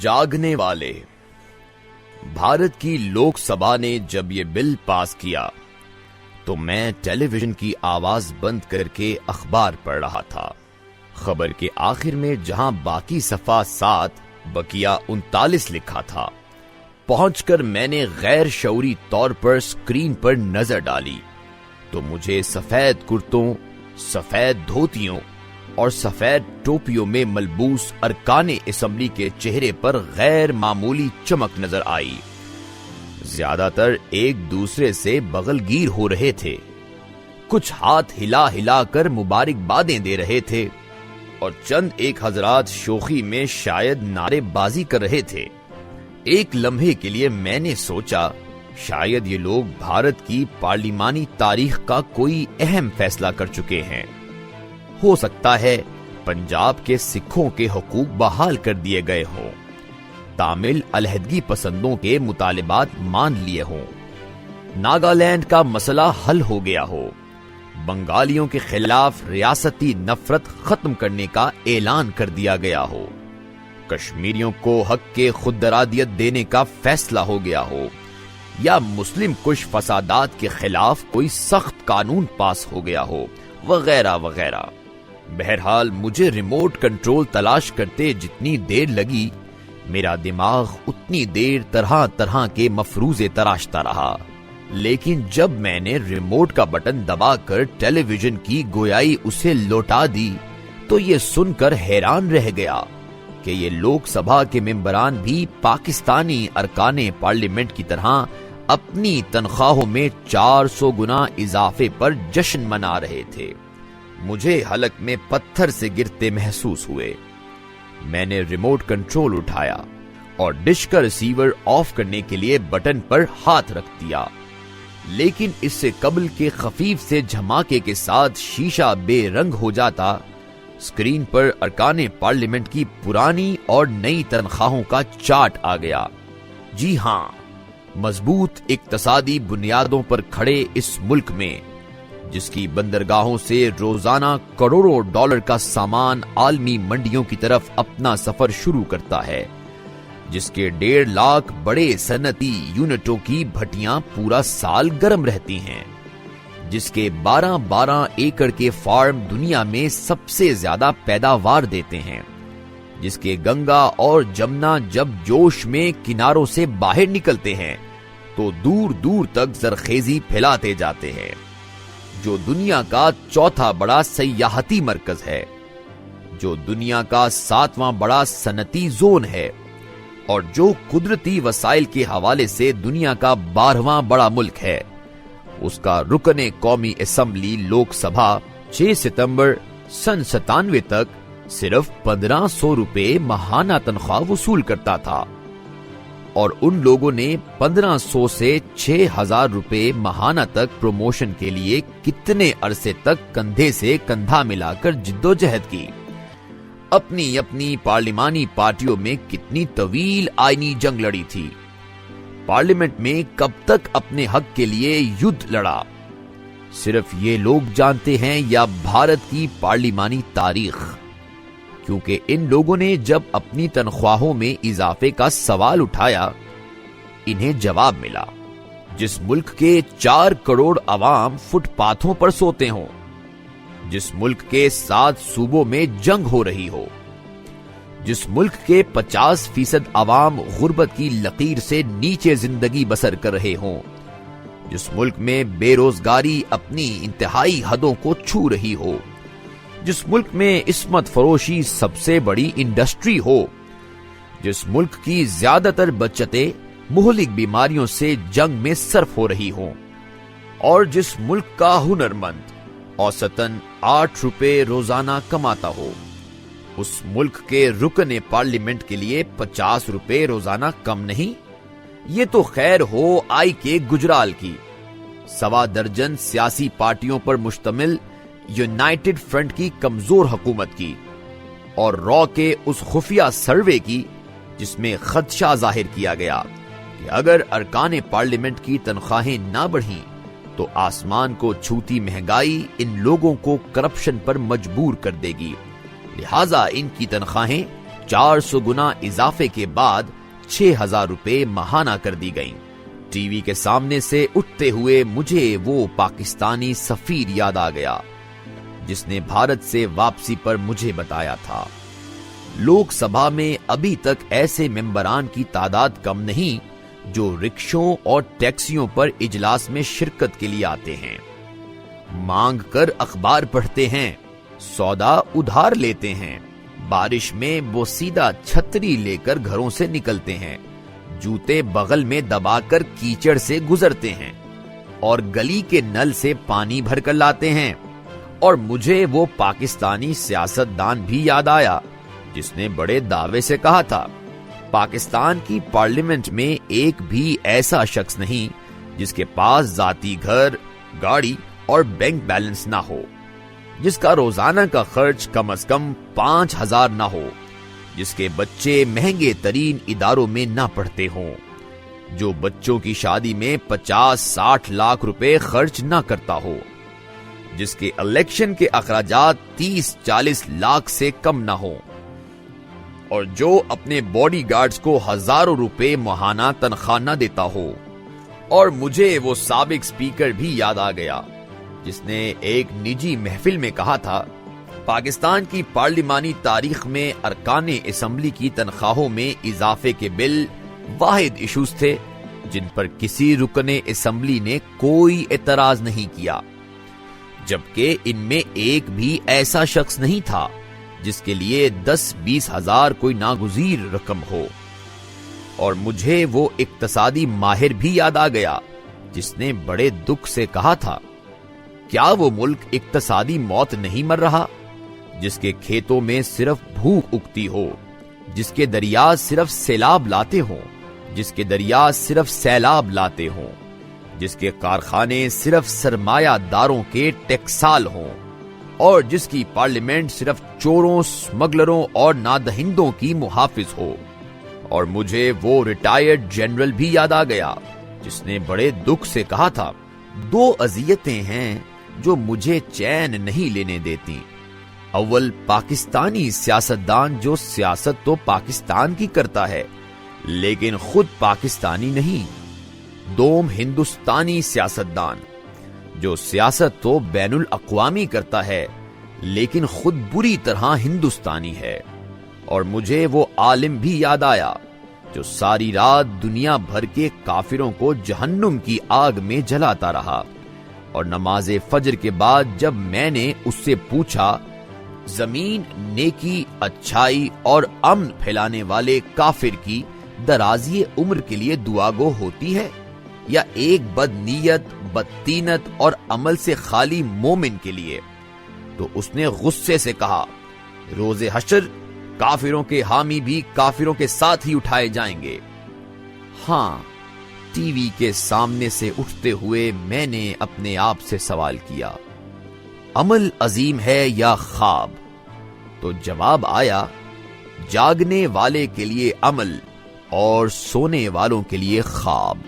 جاگنے والے۔ بھارت کی لوک سبھا نے جب یہ بل پاس کیا تو میں ٹیلی ویژن کی آواز بند کر کے اخبار پڑھ رہا تھا۔ خبر کے آخر میں جہاں باقی صفحہ 7 بقیہ 39 لکھا تھا، پہنچ کر میں نے غیر شعوری طور پر اسکرین پر نظر ڈالی تو مجھے سفید کرتوں، سفید دھوتیوں اور سفید ٹوپیوں میں ملبوس ارکان اسمبلی کے چہرے پر غیر معمولی چمک نظر آئی۔ زیادہ تر ایک دوسرے سے بغل گیر ہو رہے تھے، کچھ ہاتھ ہلا ہلا کر مبارکبادیں دے رہے تھے اور چند ایک حضرات شوخی میں شاید نعرے بازی کر رہے تھے۔ ایک لمحے کے لیے میں نے سوچا شاید یہ لوگ بھارت کی پارلیمانی تاریخ کا کوئی اہم فیصلہ کر چکے ہیں۔ ہو سکتا ہے پنجاب کے سکھوں کے حقوق بحال کر دیے گئے ہوں، تامل علیحدگی پسندوں کے مطالبات مان لیے ہوں، ناگالینڈ کا مسئلہ حل ہو گیا ہو، بنگالیوں کے خلاف ریاستی نفرت ختم کرنے کا اعلان کر دیا گیا ہو، کشمیریوں کو حق کے خود ارادیت دینے کا فیصلہ ہو گیا ہو، یا مسلم کش فسادات کے خلاف کوئی سخت قانون پاس ہو گیا ہو، وغیرہ وغیرہ۔ بہرحال مجھے ریموٹ کنٹرول تلاش کرتے جتنی دیر لگی، میرا دماغ اتنی دیر طرح طرح کے مفروضے تراشتا رہا، لیکن جب میں نے ریموٹ کا بٹن دبا کر ٹیلی ویژن کی گویائی اسے لوٹا دی تو یہ سن کر حیران رہ گیا کہ یہ لوک سبھا کے ممبران بھی پاکستانی ارکان پارلیمنٹ کی طرح اپنی تنخواہوں میں 400 گنا اضافے پر جشن منا رہے تھے۔ مجھے حلق میں پتھر سے گرتے محسوس ہوئے۔ میں نے ریموٹ کنٹرول اٹھایا اور ڈش کا ریسیور آف کرنے کے لیے بٹن پر ہاتھ رکھ دیا، لیکن اس سے قبل کے خفیف سے جھماکے کے ساتھ شیشہ بے رنگ ہو جاتا، اسکرین پر ارکان پارلیمنٹ کی پرانی اور نئی تنخواہوں کا چارٹ آ گیا۔ جی ہاں، مضبوط اقتصادی بنیادوں پر کھڑے اس ملک میں، جس کی بندرگاہوں سے روزانہ کروڑوں ڈالر کا سامان عالمی منڈیوں کی طرف اپنا سفر شروع کرتا ہے، جس کے 1.5 لاکھ بڑے صنعتی یونٹوں کی بھٹیاں پورا سال گرم رہتی ہیں، جس کے 12 ایکڑ کے فارم دنیا میں سب سے زیادہ پیداوار دیتے ہیں، جس کے گنگا اور جمنا جب جوش میں کناروں سے باہر نکلتے ہیں تو دور دور تک زرخیزی پھیلاتے جاتے ہیں، جو دنیا کا 4تھا بڑا سیاحتی مرکز ہے، جو دنیا کا 7واں بڑا صنعتی زون ہے، اور جو قدرتی وسائل کے حوالے سے دنیا کا 12واں بڑا ملک ہے، اس کا رکن قومی اسمبلی لوک سبھا 6 ستمبر سن 97 تک صرف 1500 روپے ماہانہ تنخواہ وصول کرتا تھا، اور ان لوگوں نے 1500 سے 6000 روپے ماہانہ تک پروموشن کے لیے کتنے عرصے تک کندھے سے کندھا ملا کر جدوجہد کی، اپنی اپنی پارلیمانی پارٹیوں میں کتنی طویل آئینی جنگ لڑی تھی، پارلیمنٹ میں کب تک اپنے حق کے لیے یدھ لڑا، صرف یہ لوگ جانتے ہیں یا بھارت کی پارلیمانی تاریخ؟ کیونکہ ان لوگوں نے جب اپنی تنخواہوں میں اضافے کا سوال اٹھایا، انہیں جواب ملا۔ جس ملک کے 4 کروڑ عوام فٹ پاتھوں پر سوتے ہوں، جس ملک کے 7 صوبوں میں جنگ ہو رہی ہو، جس ملک کے 50% عوام غربت کی لکیر سے نیچے زندگی بسر کر رہے ہوں، جس ملک میں بے روزگاری اپنی انتہائی حدوں کو چھو رہی ہو، جس ملک میں عصمت فروشی سب سے بڑی انڈسٹری ہو، جس ملک کی زیادہ تر بچتیں مہلک بیماریوں سے جنگ میں صرف ہو رہی ہوں، اور جس ملک کا ہنرمند اوسطاً 8 روپے روزانہ کماتا ہو، اس ملک کے رکن پارلیمنٹ کے لیے 50 روپے روزانہ کم نہیں۔ یہ تو خیر ہو آئی کے گجرال کی، 1.25 درجن سیاسی پارٹیوں پر مشتمل یونائٹڈ فرنٹ کی کمزور حکومت کی، اور را کے اس خفیہ سروے کی جس میں خدشہ ظاہر کیا گیا کہ اگر ارکان پارلیمنٹ کی تنخواہیں نہ بڑھیں تو آسمان کو چھوتی مہنگائی ان لوگوں کو کرپشن پر مجبور کر دے گی، لہذا ان کی تنخواہیں 400 گنا اضافے کے بعد 6,000 روپے ماہانہ کر دی گئیں۔ ٹی وی کے سامنے سے اٹھتے ہوئے مجھے وہ پاکستانی سفیر یاد آ گیا جس نے بھارت سے واپسی پر مجھے بتایا تھا، لوک سبھا میں ابھی تک ایسے ممبران کی تعداد کم نہیں جو رکشوں اور ٹیکسیوں پر اجلاس میں شرکت کے لیے آتے ہیں، مانگ کر اخبار پڑھتے ہیں، سودا ادھار لیتے ہیں، بارش میں وہ سیدھا چھتری لے کر گھروں سے نکلتے ہیں، جوتے بغل میں دبا کر کیچڑ سے گزرتے ہیں اور گلی کے نل سے پانی بھر کر لاتے ہیں۔ اور مجھے وہ پاکستانی سیاستدان بھی یاد آیا جس نے بڑے دعوے سے کہا تھا، پاکستان کی پارلیمنٹ میں ایک بھی ایسا شخص نہیں جس کے پاس ذاتی گھر، گاڑی اور بینک بیلنس نہ ہو، جس کا روزانہ کا خرچ کم از کم 5,000 نہ ہو، جس کے بچے مہنگے ترین اداروں میں نہ پڑھتے ہوں، جو بچوں کی شادی میں 50-60 لاکھ روپے خرچ نہ کرتا ہو، جس کے الیکشن کے اخراجات 30-40 لاکھ سے کم نہ ہوں، اور جو اپنے باڈی گارڈز کو ہزاروں روپے ماہانہ تنخواہ نہ دیتا ہو۔ اور مجھے وہ سابق سپیکر بھی یاد آ گیا جس نے ایک نجی محفل میں کہا تھا، پاکستان کی پارلیمانی تاریخ میں ارکان اسمبلی کی تنخواہوں میں اضافے کے بل واحد ایشوز تھے جن پر کسی رکن اسمبلی نے کوئی اعتراض نہیں کیا، جبکہ ان میں ایک بھی ایسا شخص نہیں تھا جس کے لیے 10-20 ہزار کوئی ناگزیر رقم ہو۔ اور مجھے وہ اقتصادی ماہر بھی یاد آ گیا جس نے بڑے دکھ سے کہا تھا، کیا وہ ملک اقتصادی موت نہیں مر رہا جس کے کھیتوں میں صرف بھوک اگتی ہو، جس کے دریا صرف سیلاب لاتے ہوں، جس کے دریا صرف سیلاب لاتے ہوں، جس کے کارخانے صرف سرمایہ داروں کے ٹیکسال ہوں، اور جس کی پارلیمنٹ صرف چوروں، سمگلروں اور نادہندوں کی محافظ ہو۔ اور مجھے وہ ریٹائرڈ جنرل بھی یاد آ گیا جس نے بڑے دکھ سے کہا تھا، 2 اذیتیں ہیں جو مجھے چین نہیں لینے دیتی، اول پاکستانی سیاستدان جو سیاست تو پاکستان کی کرتا ہے لیکن خود پاکستانی نہیں، دوم ہندوستانی سیاستدان جو سیاست تو بین الاقوامی کرتا ہے لیکن خود بری طرح ہندوستانی ہے۔ اور مجھے وہ عالم بھی یاد آیا جو ساری رات دنیا بھر کے کافروں کو جہنم کی آگ میں جلاتا رہا، اور نماز فجر کے بعد جب میں نے اس سے پوچھا، زمین نیکی، اچھائی اور امن پھیلانے والے کافر کی درازی عمر کے لیے دعا گو ہوتی ہے یا ایک بد نیت، بدتینت اور عمل سے خالی مومن کے لیے، تو اس نے غصے سے کہا، روز حشر کافروں کے حامی بھی کافروں کے ساتھ ہی اٹھائے جائیں گے۔ ہاں، ٹی وی کے سامنے سے اٹھتے ہوئے میں نے اپنے آپ سے سوال کیا، عمل عظیم ہے یا خواب؟ تو جواب آیا، جاگنے والے کے لیے عمل اور سونے والوں کے لیے خواب۔